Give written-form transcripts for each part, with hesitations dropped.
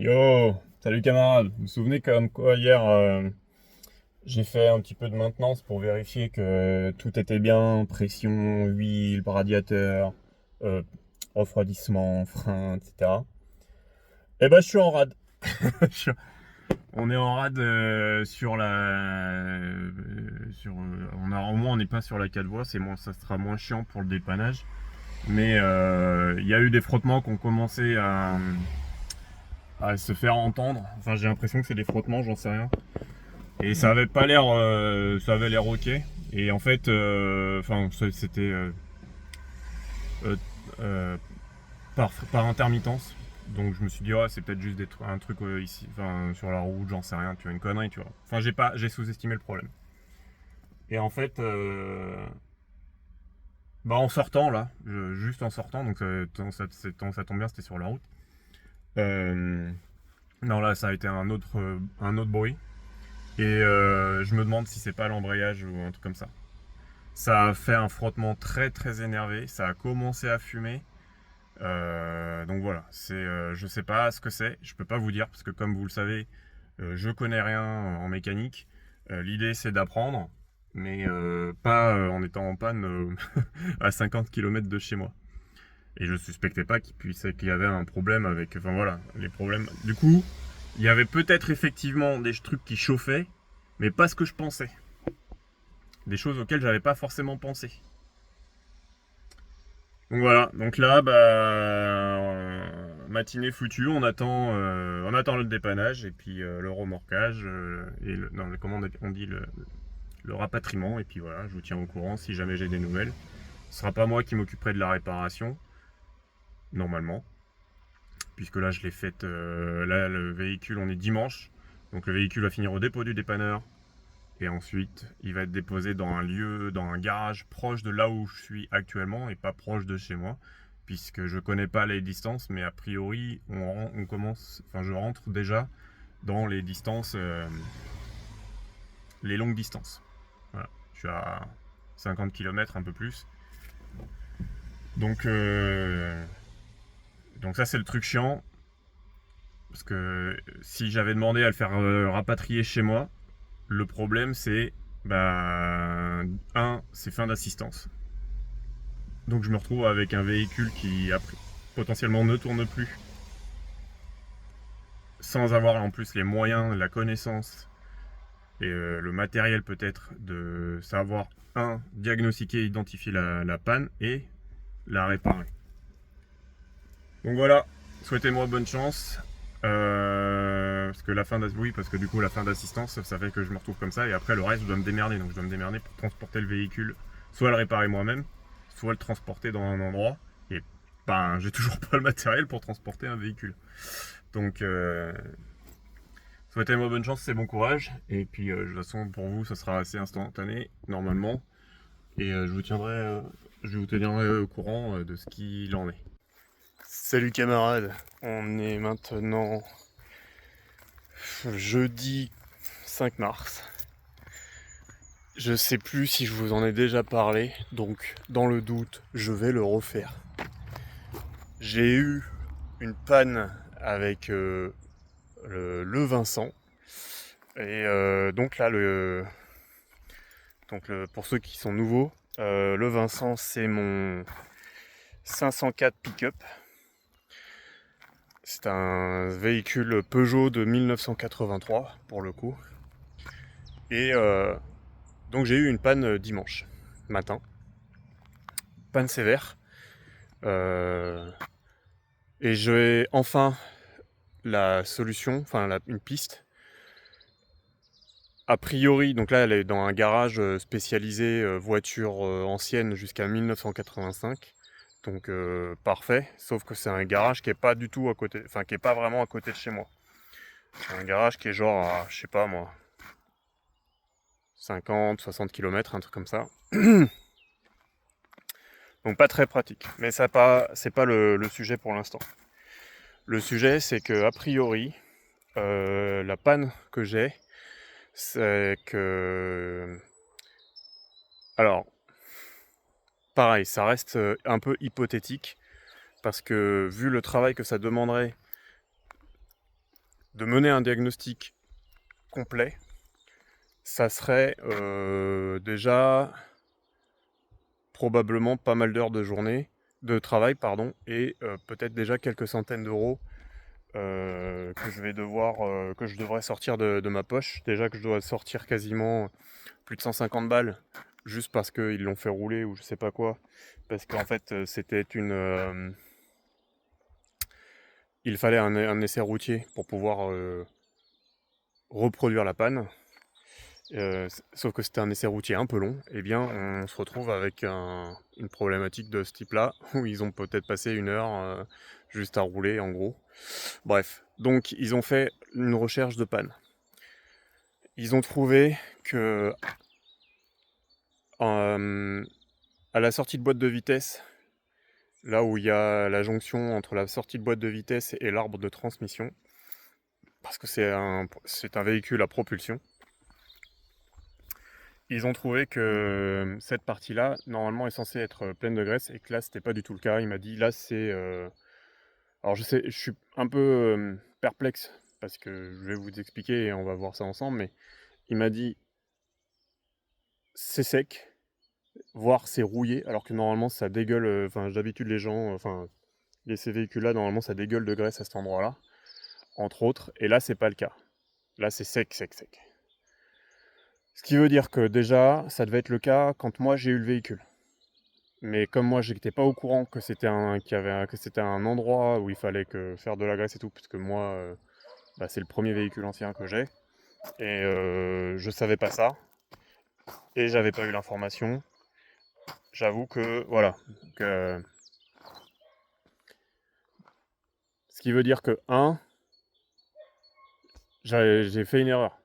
Yo, salut camarade. Vous vous souvenez comme quoi hier j'ai fait un petit peu de maintenance pour vérifier que tout était bien, pression, huile, radiateur, euh, refroidissement, frein, etc. Eh ben je suis en rade. Je suis- On est en rade sur au moins on n'est pas sur la 4 voies, ça sera moins chiant pour le dépannage. Mais il y a eu des frottements qui ont commencé à se faire entendre. Enfin j'ai l'impression que c'est des frottements, j'en sais rien. Et ça avait pas l'air, ça avait l'air ok. Et en fait, enfin, c'était euh, euh, par intermittence. Donc je me suis dit, ouais, c'est peut-être juste un truc ici, enfin, sur la route, j'en sais rien, tu vois, une connerie, tu vois. Enfin, j'ai sous-estimé le problème. Et en fait, bah, en sortant là, juste en sortant, donc ça tombe bien, c'était sur la route. Euh, non, là, ça a été un autre bruit. Et je me demande si c'est pas l'embrayage ou un truc comme ça. Ça a fait un frottement très très énervé, ça a commencé à fumer. Donc voilà, je sais pas ce que c'est, je peux pas vous dire parce que comme vous le savez, je connais rien en mécanique. L'idée c'est d'apprendre, mais pas en étant en panne à 50 km de chez moi. Et je suspectais pas qu'il y avait un problème avec, enfin voilà, les problèmes. Du coup, il y avait peut-être effectivement des trucs qui chauffaient, mais pas ce que je pensais. Des choses auxquelles j'avais pas forcément pensé. Donc voilà, donc là, bah, matinée foutue, on attend le dépannage et puis le remorquage et non, comment on dit le rapatriement. Et puis voilà, je vous tiens au courant si jamais j'ai des nouvelles. Ce sera pas moi qui m'occuperai de la réparation, normalement, puisque là je l'ai faite. Là, le véhicule, on est dimanche, donc le véhicule va finir au dépôt du dépanneur. Et ensuite, il va être déposé dans un lieu, dans un garage proche de là où je suis actuellement et pas proche de chez moi, puisque je connais pas les distances, mais a priori, on commence, enfin, je rentre déjà dans les distances, les longues distances. Voilà, je suis à 50 km, un peu plus. Donc, donc ça, c'est le truc chiant, parce que si j'avais demandé à le faire rapatrier chez moi, le problème c'est, bah, c'est fin d'assistance. Donc je me retrouve avec un véhicule qui potentiellement ne tourne plus, sans avoir en plus les moyens, la connaissance et le matériel peut-être de savoir, diagnostiquer, identifier la panne et la réparer. Donc voilà, souhaitez-moi bonne chance. Parce que oui, parce que du coup la fin d'assistance, ça fait que je me retrouve comme ça et après le reste je dois me démerder. Donc je dois me démerder pour transporter le véhicule, soit le réparer moi-même, soit le transporter dans un endroit. Et ben j'ai toujours pas le matériel pour transporter un véhicule. Donc souhaitez-moi bonne chance, c'est bon courage. Et puis de toute façon pour vous ça sera assez instantané normalement. Et je vous tiendrai au courant de ce qu'il en est. Salut camarades, on est maintenant jeudi 5 mars. Je sais plus si je vous en ai déjà parlé, donc dans le doute, je vais le refaire. J'ai eu une panne avec le Vincent. Et donc là, pour ceux qui sont nouveaux, le Vincent, c'est mon 504 pick-up. C'est un véhicule Peugeot de 1983 pour le coup. Et donc j'ai eu une panne dimanche matin. Panne sévère. Euh, et j'ai enfin la solution, enfin une piste. A priori, donc là elle est dans un garage spécialisé voiture ancienne jusqu'à 1985. Donc parfait, sauf que c'est un garage qui est pas du tout à côté, enfin qui est pas vraiment à côté de chez moi. C'est un garage qui est genre à, je sais pas moi, 50, 60 km, un truc comme ça. Donc pas très pratique. Mais c'est pas le sujet pour l'instant. Le sujet, c'est que a priori, la panne que j'ai, c'est que... Alors, pareil, ça reste un peu hypothétique, parce que vu le travail que ça demanderait de mener un diagnostic complet, ça serait déjà probablement pas mal d'heures de travail, et peut-être déjà quelques centaines d'euros que je devrais sortir de ma poche. Déjà que je dois sortir quasiment plus de 150 balles juste parce qu'ils l'ont fait rouler ou je sais pas quoi. Parce qu'en fait, il fallait un essai routier pour pouvoir reproduire la panne. Sauf que c'était un essai routier un peu long. Eh bien, on se retrouve avec une problématique de ce type-là, où ils ont peut-être passé 1 heure juste à rouler, en gros. Bref, donc ils ont fait une recherche de panne. Ils ont trouvé que à la sortie de boîte de vitesse, là où il y a la jonction entre la sortie de boîte de vitesse et l'arbre de transmission, parce que c'est un véhicule à propulsion, ils ont trouvé que cette partie-là, normalement, est censée être pleine de graisse, et que là, c'était pas du tout le cas. Il m'a dit, là, c'est... Alors, je suis un peu perplexe, parce que je vais vous expliquer et on va voir ça ensemble, mais il m'a dit, c'est sec, voire c'est rouillé, alors que normalement, ça dégueule... Enfin, d'habitude, les gens... Enfin, ces véhicules-là, normalement, ça dégueule de graisse à cet endroit-là, entre autres, et là, c'est pas le cas. Là, c'est sec, sec, sec. Ce qui veut dire que déjà, ça devait être le cas quand moi, j'ai eu le véhicule. Mais comme moi, j'étais pas au courant que c'était un endroit où il fallait faire de la graisse et tout, puisque moi, c'est le premier véhicule ancien que j'ai, et je savais pas ça, et j'avais pas eu l'information. J'avoue que, voilà. Ce qui veut dire que, j'ai fait une erreur.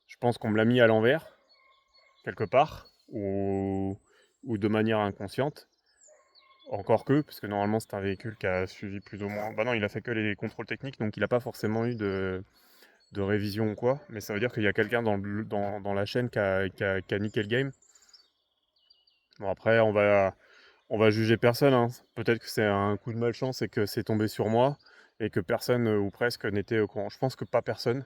Je pense qu'on me l'a mis à l'envers, quelque part, ou de manière inconsciente. Encore que, parce que normalement c'est un véhicule qui a suivi plus ou moins... Bah non, il a fait que les contrôles techniques, donc il n'a pas forcément eu de révision ou quoi, mais ça veut dire qu'il y a quelqu'un dans la chaîne qui a niqué le game. Bon, après, on va juger personne, hein. Peut-être que c'est un coup de malchance et que c'est tombé sur moi, et que personne, ou presque, n'était au courant. Je pense que pas personne,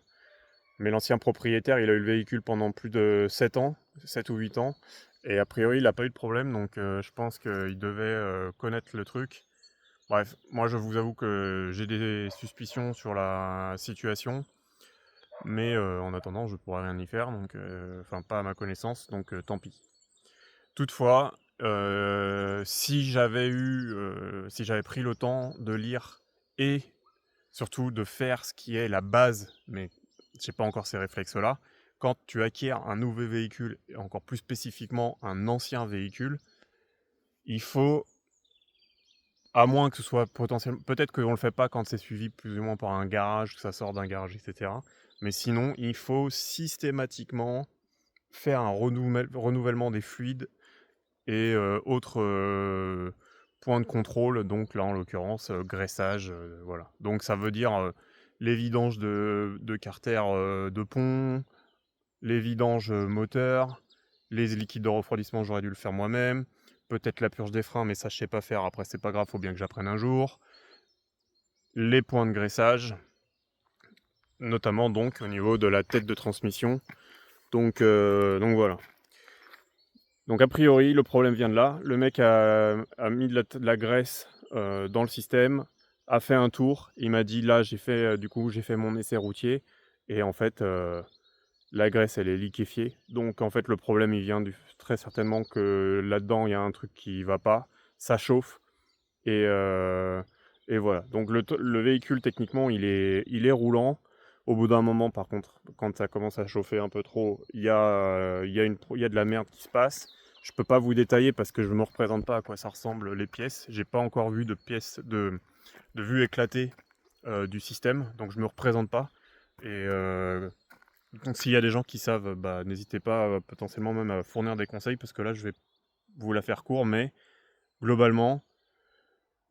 mais l'ancien propriétaire, il a eu le véhicule pendant plus de 7 ans, 7 ou 8 ans, et a priori, il n'a pas eu de problème, donc je pense qu'il devait connaître le truc. Bref, moi je vous avoue que j'ai des suspicions sur la situation. Mais en attendant, je pourrais rien y faire, donc enfin pas à ma connaissance, donc tant pis. Toutefois, si j'avais pris le temps de lire et surtout de faire ce qui est la base, mais j'ai pas encore ces réflexes-là, quand tu acquiers un nouveau véhicule, et encore plus spécifiquement un ancien véhicule, il faut, à moins que ce soit potentiellement... Peut-être qu'on le fait pas quand c'est suivi plus ou moins par un garage, que ça sort d'un garage, etc. Mais sinon, il faut systématiquement faire un renouvellement des fluides et autres points de contrôle. Donc là, en l'occurrence, graissage, voilà. Donc ça veut dire les vidanges de carter de pont, les vidanges moteurs, les liquides de refroidissement, j'aurais dû le faire moi-même. Peut-être la purge des freins, mais ça je sais pas faire. Après, c'est pas grave, faut bien que j'apprenne un jour. Les points de graissage, notamment donc au niveau de la tête de transmission. Donc voilà. Donc a priori, le problème vient de là. Le mec a mis de la graisse dans le système, a fait un tour. Il m'a dit, là, j'ai fait mon essai routier. Et en fait, la graisse, elle est liquéfiée. Donc en fait, le problème, il vient très certainement que là-dedans, il y a un truc qui va pas. Ça chauffe. Et, voilà. Donc le véhicule, techniquement, il est roulant. Au bout d'un moment, par contre, quand ça commence à chauffer un peu trop, il y a de la merde qui se passe. Je peux pas vous détailler parce que je me représente pas à quoi ça ressemble les pièces. J'ai pas encore vu de pièces de vue éclatée du système, donc je me représente pas. Et donc s'il y a des gens qui savent, n'hésitez pas potentiellement même à fournir des conseils, parce que là je vais vous la faire court, mais globalement,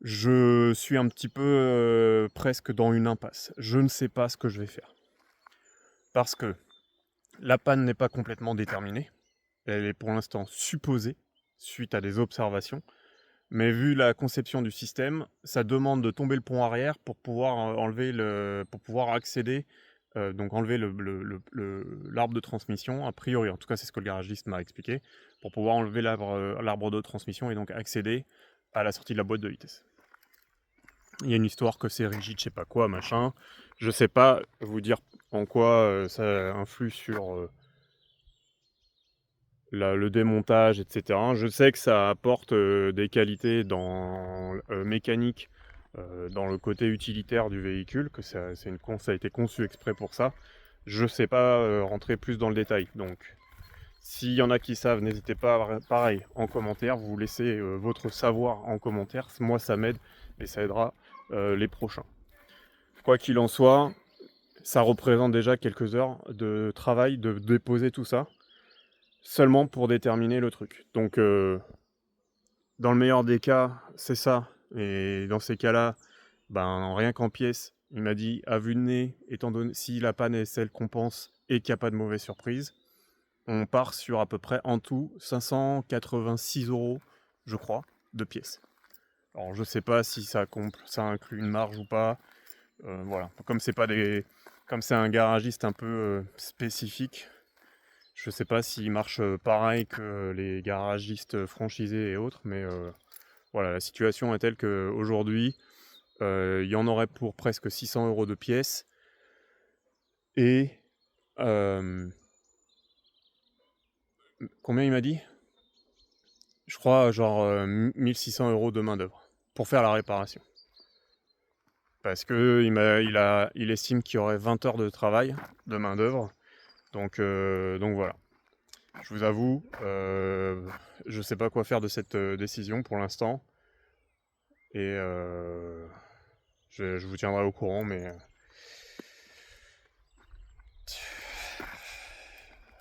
je suis un petit peu presque dans une impasse. Je ne sais pas ce que je vais faire. Parce que la panne n'est pas complètement déterminée. Elle est pour l'instant supposée, suite à des observations. Mais vu la conception du système, ça demande de tomber le pont arrière pour pouvoir pour pouvoir accéder, donc enlever l'arbre de transmission, a priori. En tout cas, c'est ce que le garagiste m'a expliqué, pour pouvoir enlever l'arbre de transmission et donc accéder à la sortie de la boîte de vitesse. Il y a une histoire que c'est rigide, je sais pas quoi, machin. Je sais pas vous dire en quoi ça influe sur le démontage, etc. Je sais que ça apporte des qualités mécaniques dans le côté utilitaire du véhicule, que ça a été conçu exprès pour ça. Je sais pas rentrer plus dans le détail, donc s'il y en a qui savent, n'hésitez pas, pareil, en commentaire, vous laissez votre savoir en commentaire, moi ça m'aide et ça aidera les prochains. Quoi qu'il en soit, ça représente déjà quelques heures de travail de déposer tout ça, seulement pour déterminer le truc. Donc dans le meilleur des cas, c'est ça, et dans ces cas-là, ben rien qu'en pièces, il m'a dit à vue de nez, étant donné si la panne est celle qu'on pense et qu'il n'y a pas de mauvaise surprise, on part sur à peu près en tout 586 €, je crois, de pièces. Alors je sais pas si ça inclut une marge ou pas. Voilà. Comme c'est un garagiste un peu spécifique, je sais pas s'il marche pareil que les garagistes franchisés et autres, mais voilà, la situation est telle qu'aujourd'hui, il y en aurait pour presque 600 € de pièces. Et combien il m'a dit? Je crois genre 1600 € de main d'œuvre pour faire la réparation. Parce que il estime qu'il y aurait 20 heures de travail de main d'œuvre. Donc voilà. Je vous avoue, je sais pas quoi faire de cette décision pour l'instant. Et je vous tiendrai au courant, mais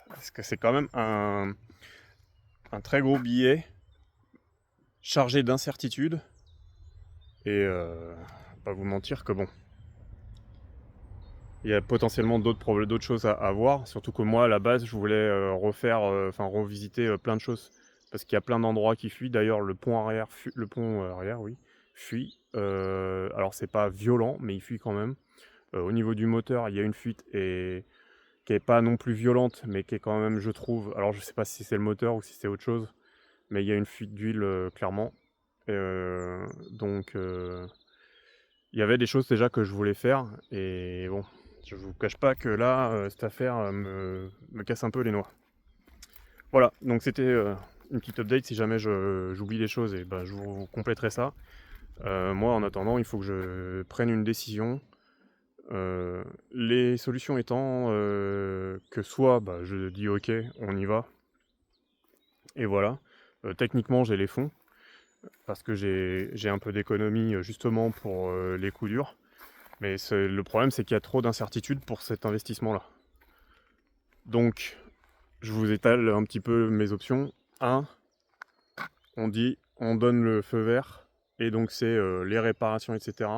parce que c'est quand même un très gros billet chargé d'incertitudes. Et pas vous mentir que bon, il y a potentiellement d'autres choses à voir. Surtout que moi, à la base, je voulais revisiter plein de choses. Parce qu'il y a plein d'endroits qui fuient. D'ailleurs, le pont arrière, oui, fuit. Alors, c'est pas violent, mais il fuit quand même. Au niveau du moteur, il y a une fuite qui est pas non plus violente, mais qui est quand même, je trouve. Alors, je sais pas si c'est le moteur ou si c'est autre chose, mais il y a une fuite d'huile clairement. Donc, il y avait des choses déjà que je voulais faire, et bon, je vous cache pas que là, cette affaire me casse un peu les noix. Voilà, donc c'était une petite update. Si jamais j'oublie des choses, et ben, je vous compléterai ça. Moi, en attendant, il faut que je prenne une décision. Les solutions étant que soit bah, je dis ok, on y va, et voilà. Techniquement, j'ai les fonds, parce que j'ai un peu d'économie justement pour les coups durs. Mais le problème, c'est qu'il y a trop d'incertitudes pour cet investissement-là. Donc, je vous étale un petit peu mes options. 1, on donne le feu vert, et donc c'est les réparations, etc.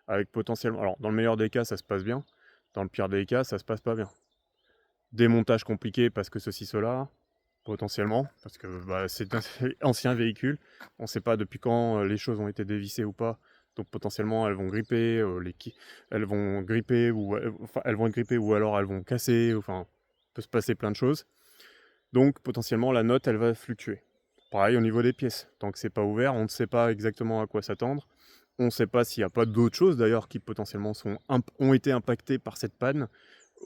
Avec potentiellement... Alors, dans le meilleur des cas, ça se passe bien. Dans le pire des cas, ça se passe pas bien. Démontage compliqué parce que ceci, cela, potentiellement, parce que bah, c'est un ancien véhicule. On ne sait pas depuis quand les choses ont été dévissées ou pas. Donc potentiellement elles vont gripper, elles vont gripper ou elles vont être grippées, ou alors elles vont casser, enfin peut se passer plein de choses. Donc potentiellement la note elle va fluctuer. Pareil au niveau des pièces, tant que c'est pas ouvert, on ne sait pas exactement à quoi s'attendre. On ne sait pas s'il n'y a pas d'autres choses d'ailleurs qui potentiellement ont été impactées par cette panne,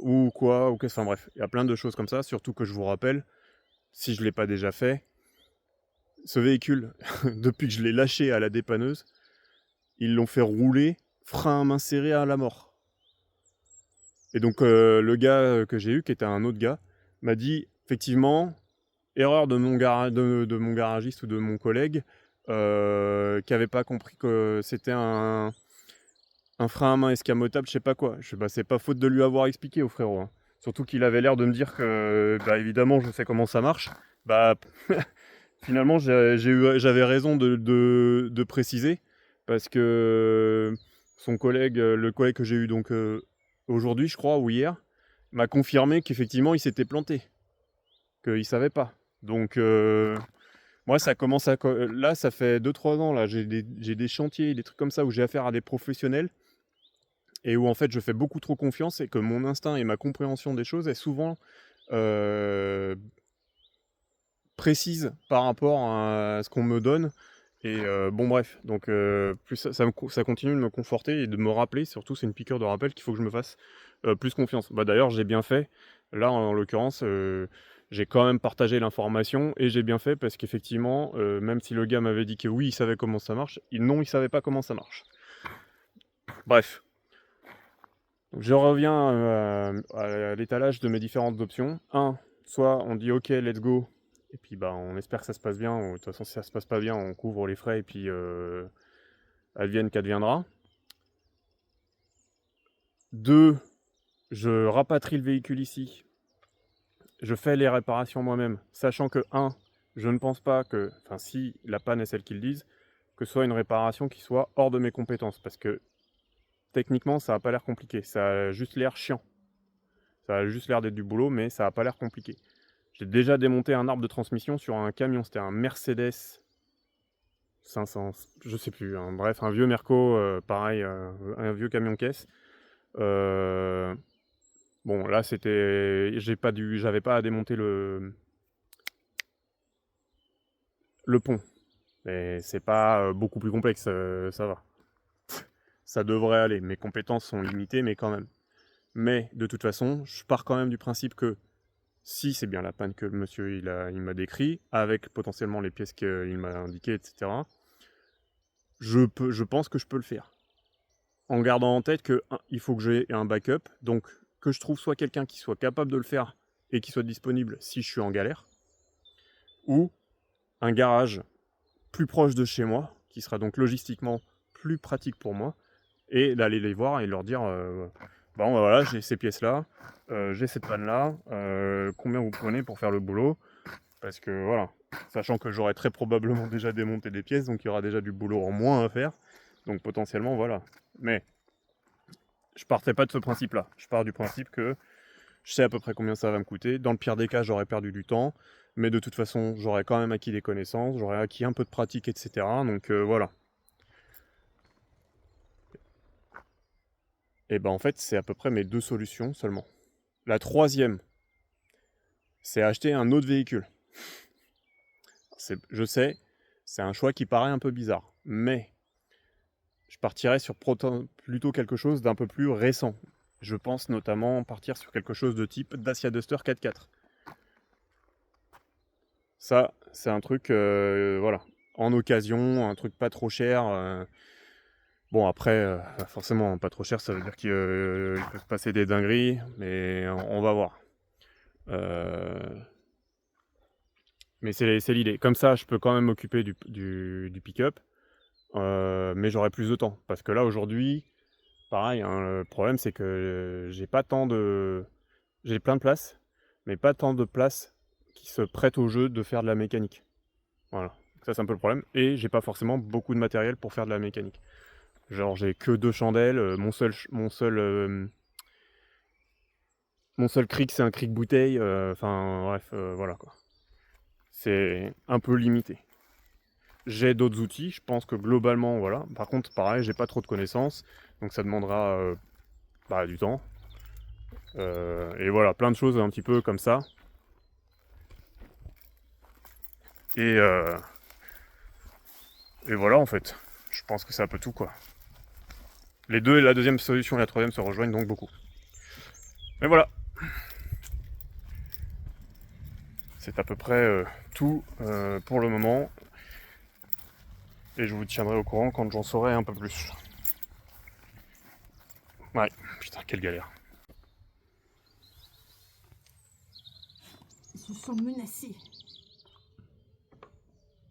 ou quoi, ou enfin bref, il y a plein de choses comme ça, surtout que je vous rappelle, si je ne l'ai pas déjà fait, ce véhicule, depuis que je l'ai lâché à la dépanneuse, ils l'ont fait rouler frein à main serré à la mort. Et donc le gars que j'ai eu, qui était un autre gars, m'a dit effectivement, erreur de mon garagiste ou de mon collègue, qui n'avait pas compris que c'était un frein à main escamotable, je sais pas quoi. Bah, c'est pas faute de lui avoir expliqué au frérot. Hein. Surtout qu'il avait l'air de me dire que, bah, évidemment, je sais comment ça marche. Bah, finalement, j'avais raison de préciser, parce que le collègue que j'ai eu donc aujourd'hui, je crois, ou hier, m'a confirmé qu'effectivement, il s'était planté, qu'il savait pas. Donc, Moi, ça commence à... Là, ça fait 2-3 ans, là, j'ai des chantiers, des trucs comme ça où j'ai affaire à des professionnels et où en fait je fais beaucoup trop confiance et que mon instinct et ma compréhension des choses est souvent précise par rapport à ce qu'on me donne. Et bon bref, donc plus ça continue de me conforter et de me rappeler, surtout c'est une piqûre de rappel qu'il faut que je me fasse plus confiance. Bah d'ailleurs j'ai bien fait, là en l'occurrence j'ai quand même partagé l'information et j'ai bien fait parce qu'effectivement, même si le gars m'avait dit que oui il savait comment ça marche, non il savait pas comment ça marche. Bref, donc, je reviens à l'étalage de mes différentes options. Soit on dit ok let's go, et puis bah on espère que ça se passe bien, ou de toute façon si ça se passe pas bien on couvre les frais et puis advienne qu'adviendra. 2, je rapatrie le véhicule ici, je fais les réparations moi-même, sachant que je ne pense pas que, enfin si la panne est celle qu'ils disent, que ce soit une réparation qui soit hors de mes compétences, parce que techniquement ça n'a pas l'air compliqué, ça a juste l'air chiant. Ça a juste l'air d'être du boulot, mais ça n'a pas l'air compliqué. J'ai déjà démonté un arbre de transmission sur un camion, c'était un Mercedes 500, je sais plus, hein. Bref, un vieux Merco, pareil, un vieux camion caisse. Bon, là c'était, j'avais pas à démonter le pont, mais c'est pas beaucoup plus complexe, ça va. Ça devrait aller, mes compétences sont limitées, mais quand même. Mais de toute façon, je pars quand même du principe que si c'est bien la panne que le monsieur il m'a décrit, avec potentiellement les pièces qu'il m'a indiquées, etc., je pense que je peux le faire. En gardant en tête il faut que j'ai un backup, donc que je trouve soit quelqu'un qui soit capable de le faire et qui soit disponible si je suis en galère, ou un garage plus proche de chez moi, qui sera donc logistiquement plus pratique pour moi, et d'aller les voir et leur dire bon bah voilà, j'ai ces pièces-là, j'ai cette panne-là, combien vous prenez pour faire le boulot? Parce que voilà, sachant que j'aurai très probablement déjà démonté des pièces, donc il y aura déjà du boulot en moins à faire, donc potentiellement voilà. Mais je partais pas de ce principe-là, je pars du principe que je sais à peu près combien ça va me coûter, dans le pire des cas j'aurais perdu du temps, mais de toute façon j'aurais quand même acquis des connaissances, j'aurais acquis un peu de pratique, etc. Donc voilà. Et ben en fait c'est à peu près mes 2 solutions seulement. La troisième, c'est acheter un autre véhicule. Je sais, c'est un choix qui paraît un peu bizarre, mais je partirais sur plutôt quelque chose d'un peu plus récent. Je pense notamment partir sur quelque chose de type Dacia Duster 4x4. Ça, c'est un truc, voilà, en occasion, un truc pas trop cher. Bon, après, forcément, pas trop cher, ça veut dire qu'il peut se passer des dingueries, mais on va voir. Mais c'est l'idée. Comme ça, je peux quand même m'occuper du pick-up, mais j'aurai plus de temps. Parce que là, aujourd'hui, pareil, hein, le problème, c'est que j'ai pas tant de... J'ai plein de places, mais pas tant de places qui se prêtent au jeu de faire de la mécanique. Voilà. Ça, c'est un peu le problème. Et j'ai pas forcément beaucoup de matériel pour faire de la mécanique. Genre, j'ai que 2 chandelles, mon seul cric, c'est un cric bouteille, enfin, bref, voilà, quoi. C'est un peu limité. J'ai d'autres outils, je pense que globalement, voilà. Par contre, pareil, j'ai pas trop de connaissances, donc ça demandera du temps. Et voilà, plein de choses un petit peu comme ça. Et voilà, en fait, je pense que c'est un peu tout, quoi. Les deux, la deuxième solution et la troisième se rejoignent donc beaucoup. Mais voilà. C'est à peu près tout pour le moment. Et je vous tiendrai au courant quand j'en saurai un peu plus. Ouais, putain, quelle galère. Ils se sont menacés.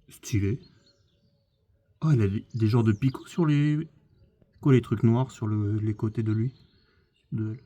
Stylé. Oh, il a des genres de picots sur les... Quoi, les trucs noirs sur les côtés de lui? De elle.